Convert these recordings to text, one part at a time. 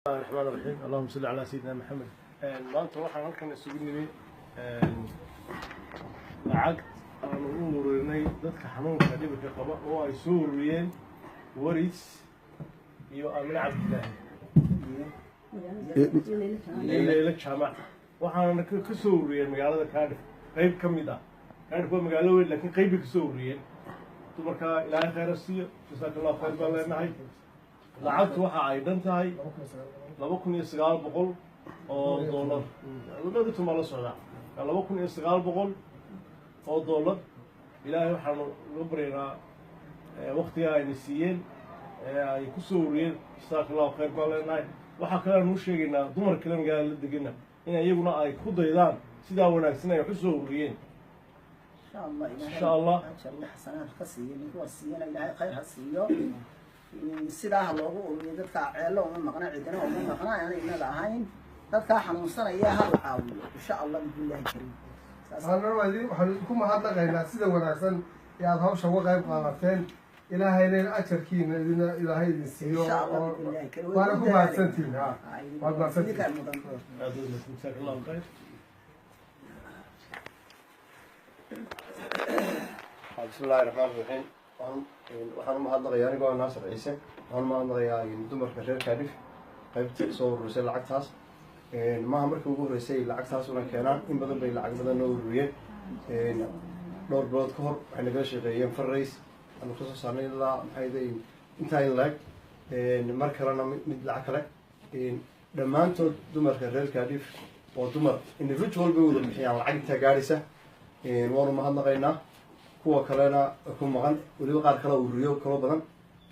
الرحمن الرحيم اللهم صل على سيدنا محمد. maanta waxaan halkan isugu nimi lacag aan u ururinay dadka xanuunka dhibka qaba oo ay soo ururiyeen waris iyo Aamin Cabdilaahi Leila Jaamac waxaan ka soo ururiyeen magaalada Cardiff qayb ka mid ah Cardiff waa magaalo weyn laakiin qayb ka soo ururiyeen dumarka Ilaahay khayr siiyo jazakallahu khayr baa leenahay lacagtu waxa ay dhan tahay 2900 oo dollar wadada tumala socda 2900 oo dollar ilaahay waxaan ugu bareeraa waqtiga ay siiyeen ay ku soo ururiyeen jazakallahu khayr baa leenahay waxa kale aan u sheegaynaa dumar kale magaalada degana in ayaguna ay ku daydaan sida wanaagsan ay u soo ururiyeen إن شاء الله حسنات قصية وصينا إلى خير هالسيو سلاح الله ومن عيله ومن مقنع عندنا ومن مقنع يعني إن العين ذكر حنوصنا إياها العاوية إن شاء الله بإذن الله الكريم. أنا روادي وحنكون هذا غير سيدا ونحسن يا ذهب شو غير قامتين إلى هاي الأشركين إلى هاي السيو. إن شاء الله بإذن الله الكريم. وأنا كم بعد سنتين ها. بعد ما سنتين. جزاك الله خير. بسم الله الرحمن الرحيم waxaan u mahadnaqayaa anigoo Naasir Ciise waxaan u mahadnaqayaa dumarka reer Cardiff qaybta soo ururisay lacagtaas maaha markii ugu horeysay lacagtaas una keenaan in badan bay lacag badan noo ururiyeen dhowr bilood ka hor waxay naga shaqeeyeen fundraise aan ku soo saarnay ilaa maxay intaa in lag mar kalena mid lacag kale dhammaantood dumarka reer Cardiff oo dumar individual bay wada bixiyaan lacag inta gaaraysa waanu mahadnaqaynaa kuwa kalena ku maqan waliba qaar kale ururiyo kala badan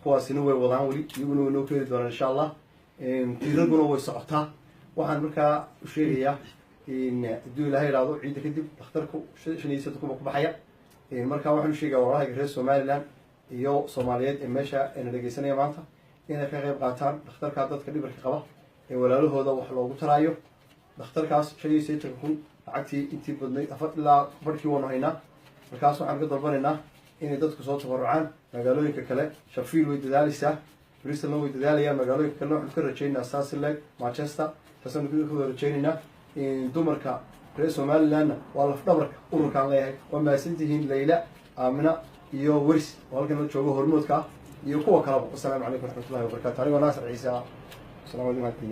kuwaasina way wadaan wali iyaguna way noo keeni doonaan insha Allah tiiraguna way socotaa waxaan markaa u sheegayaa hadduu ilaahay yiraahdo ciida kadib dhakhtarku shaniisa ku baxaya markaa waxaan u sheegayaa walaalaha reer Somaliland iyo Soomaaliyeed ee meesha ay dhageysanaya maanta inay ka qayb qaataan dhakhtarka dadka dhibarka qaba ee walaalahooda wax loogu taraayo dhakhtarkaas shaniisa lacagtii intii badnay ilaa barkii waanu haynaa markaas waxaan ka dalbanaynaa inay dadku soo tabarucaan magaalooyinka kale Sheffield way dadaalaysaa Bristol way dadaalayaan magaalooyinka kale waxaan ka rajaynaynaa Swansea Manchester taasoo ku rajaynaynaa in dumarka reer Somaliland waa laf dhabarka ururkan leeyahay waa maasantihiin Leila Aamina iyo Waris halkan la joogo hormoodka iyo kuwa kale assalaamu calaykum waraxmatullaahi wabarakaatuh aniga Naasir Ciise assalaamu calaykum